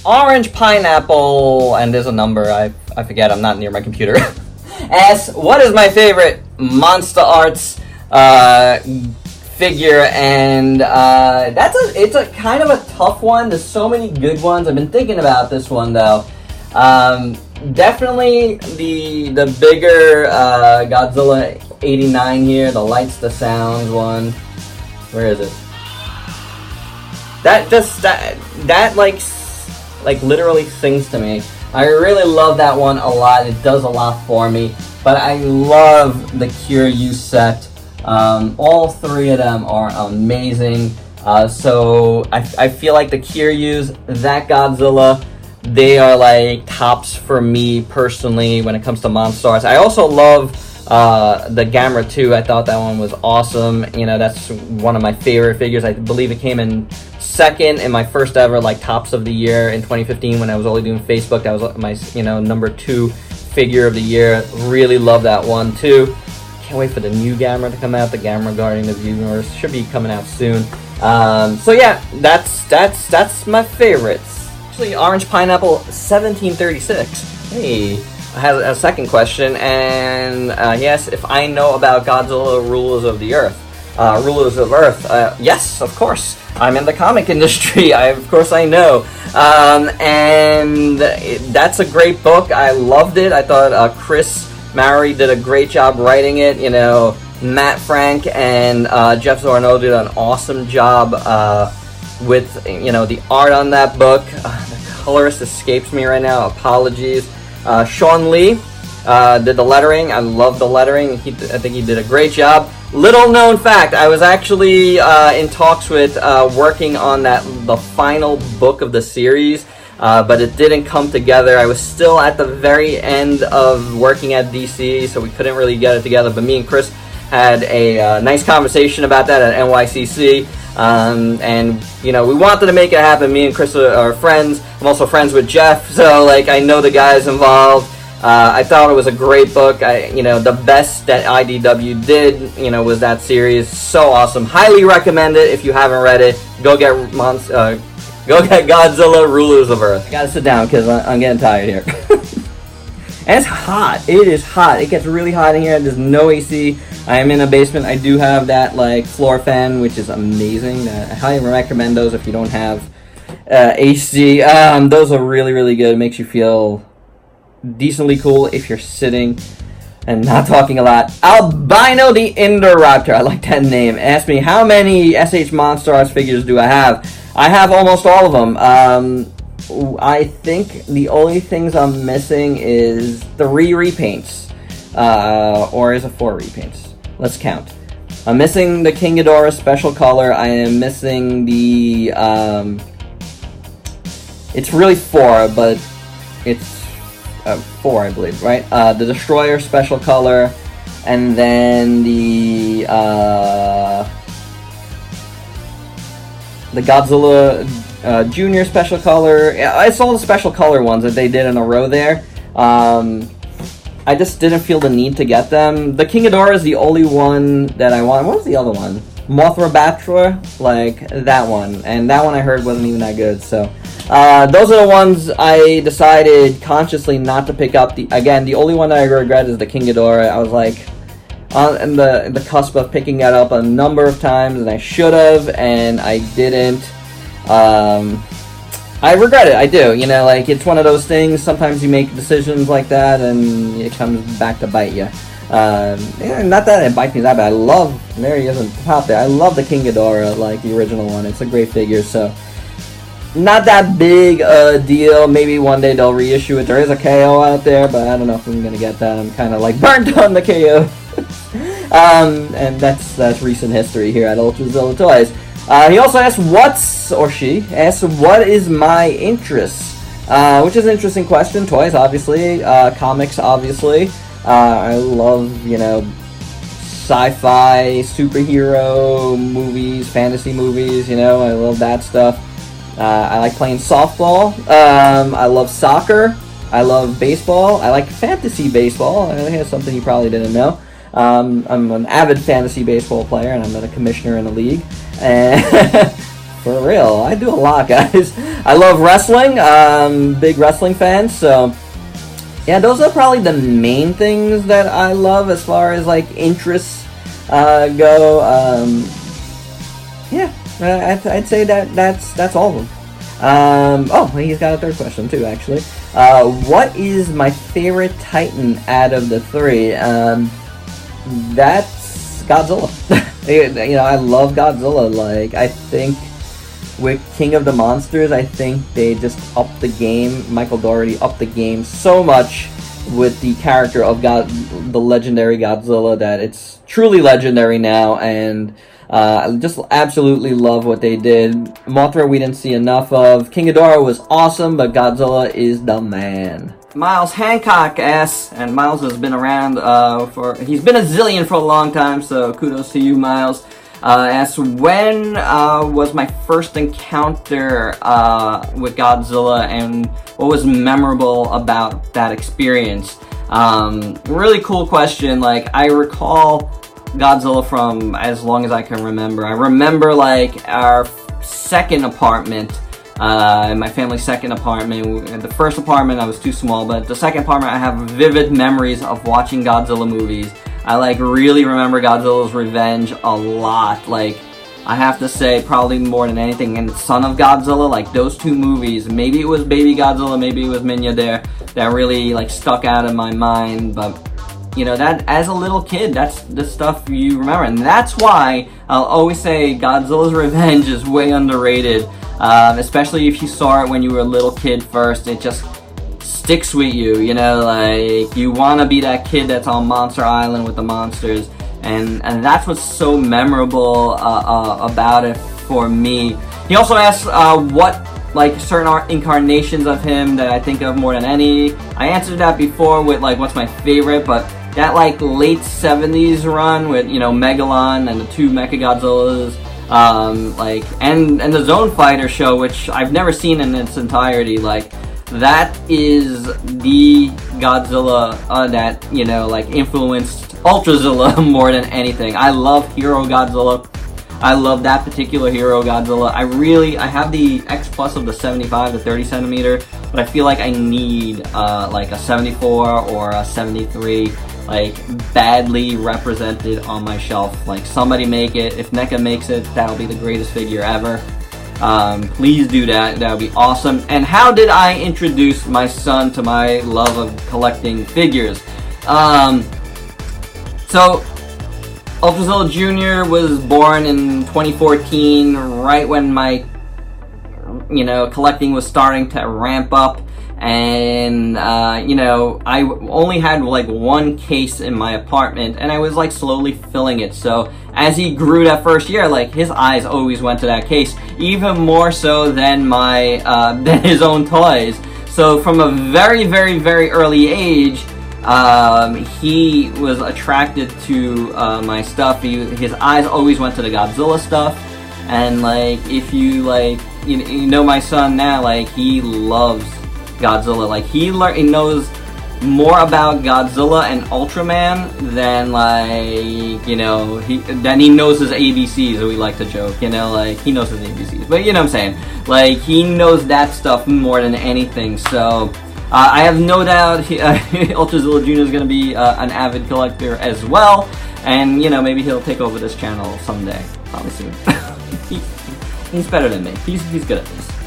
Orange Pineapple, and there's a number, I forget, I'm not near my computer, asks, what is my favorite Monster Arts figure? And it's a kind of a tough one. There's so many good ones. I've been thinking about this one, though. Definitely the bigger Godzilla 89 here, the Lights, the Sounds one. Where is it? That like literally sings to me. I really love that one a lot. It does a lot for me. But I love the Kiryu set. All three of them are amazing. So I feel like the Kiryus, that Godzilla, they are like tops for me personally when it comes to Monster Arts. I also love the Gamera 2. I thought that one was awesome. You know, that's one of my favorite figures. I believe it came in second in my first ever like tops of the year in 2015 when I was only doing Facebook. That was my number 2 figure of the year. Really love that one too. Can't wait for the new Gamera to come out. The Gamera Guardian of the Universe should be coming out soon. So yeah, that's my favorites. Actually, Orange Pineapple 1736. Hey, I have a second question, and yes, if I know about Godzilla Rulers of the Earth. Rulers of Earth. Yes, of course. I'm in the comic industry. Of course I know. And that's a great book. I loved it. I thought Chris Maury did a great job writing it. You know, Matt Frank and Jeff Zorno did an awesome job with, the art on that book. The colorist escapes me right now. Apologies. Sean Lee did the lettering. I love the lettering. I think he did a great job. Little known fact, I was actually in talks with working on the final book of the series, but it didn't come together. I was still at the very end of working at DC, so we couldn't really get it together, but me and Chris had a nice conversation about that at NYCC, and we wanted to make it happen. Me and Chris are friends. I'm also friends with Jeff, so I know the guys involved. I thought it was a great book. The best that IDW did, was that series. So awesome. Highly recommend it if you haven't read it. Go get Godzilla Rulers of Earth. I gotta sit down because I'm getting tired here. And it's hot. It is hot. It gets really hot in here. There's no AC. I am in a basement. I do have that floor fan, which is amazing. I highly recommend those if you don't have AC. Those are really, really good. It makes you feel decently cool if you're sitting and not talking a lot. Albino the Indoraptor, I like that name, asked me how many SH Monster Arts figures do I have. I have almost all of them. I think the only things I'm missing is 3 repaints, or is it 4 repaints? Let's count. I'm missing the King Ghidorah special color. I am missing the it's really 4, but it's 4, I believe, right? The Destroyer special color, and then the Godzilla Junior special color. Yeah, it's all the special color ones that they did in a row there. I just didn't feel the need to get them. The King Ghidorah is the only one that I want. What was the other one? Mothra Batra, that one, and that one I heard wasn't even that good. So those are the ones I decided consciously not to pick up. Again, the only one that I regret is the King Ghidorah. I was on the cusp of picking that up a number of times, and I should have, and I didn't. I regret it. I do. It's one of those things. Sometimes you make decisions like that, and it comes back to bite you. Not that it bites me that bad. There he is on top there. I love the King Ghidorah, the original one. It's a great figure, so not that big a deal. Maybe one day they'll reissue it. There is a KO out there, but I don't know if I'm gonna get that. I'm kind of burnt on the KO. And that's recent history here at Ultrazilla Toys. He also asked what is my interest? Which is an interesting question. Toys, obviously. Comics, obviously. I love, sci-fi, superhero movies, fantasy movies, I love that stuff. I like playing softball. I love soccer. I love baseball. I like fantasy baseball. I think that's something you probably didn't know. I'm an avid fantasy baseball player, and I'm a commissioner in the league. And for real, I do a lot, guys. I love wrestling. Big wrestling fan. So yeah, those are probably the main things that I love as far as like interests go. Yeah, I'd say that's all of them. Oh, he's got a third question too, actually. What is my favorite Titan out of the three? That's Godzilla. You know, I love Godzilla. Like, I think with King of the Monsters, I think they just upped the game. Michael Dougherty upped the game so much with the character of the legendary Godzilla, that it's truly legendary now, and I just absolutely love what they did. Mothra we didn't see enough of. King Ghidorah was awesome, but Godzilla is the man. Miles Hancock asks, and Miles has been around he's been a zillion for a long time, so kudos to you, Miles. Asks, when was my first encounter with Godzilla, and what was memorable about that experience? Really cool question. Like, I recall Godzilla from as long as I can remember. I remember like our second apartment, my family's second apartment. In the first apartment I was too small, but the second apartment I have vivid memories of watching Godzilla movies. I like really remember Godzilla's Revenge a lot. Like, I have to say, probably more than anything, and Son of Godzilla, like those two movies. Maybe it was Baby Godzilla, maybe it was Minya there, that really like stuck out in my mind. But you know, that as a little kid, that's the stuff you remember, and that's why I'll always say Godzilla's Revenge is way underrated, especially if you saw it when you were a little kid first. It just sticks with you, you know, like you want to be that kid that's on Monster Island with the monsters, and that's what's so memorable about it for me. He also asks what like certain incarnations of him that I think of more than any. I answered that before with like what's my favorite, but that like late 70s run with, you know, Megalon and the two Mechagodzillas, like and the Zone Fighter show, which I've never seen in its entirety. Like, that is the Godzilla that, you know, like influenced Ultrazilla more than anything. I love Hero Godzilla. I love that particular Hero Godzilla. I have the X Plus of the 75 to 30 centimeter, but I feel like I need like a 74 or a 73, like badly represented on my shelf. Like, somebody make it. If NECA makes it, that'll be the greatest figure ever. Please do that. That would be awesome. And how did I introduce my son to my love of collecting figures? So Ultrazilla Jr. was born in 2014, right when my, you know, collecting was starting to ramp up. And, you know, I only had like one case in my apartment, and I was like slowly filling it. So as he grew that first year, like his eyes always went to that case, even more so than my, than his own toys. So from a very, very, very early age, he was attracted to, my stuff. His eyes always went to the Godzilla stuff. And like, if you like, you know my son now, like he loves Godzilla. Like, he knows more about Godzilla and Ultraman than like, you know, he knows his ABCs, as we like to joke, you know, like he knows his ABCs, but you know what I'm saying, like he knows that stuff more than anything. So I have no doubt Ultrazilla Jr. is going to be an avid collector as well, and you know, maybe he'll take over this channel someday, probably soon. He's better than me. He's good at this.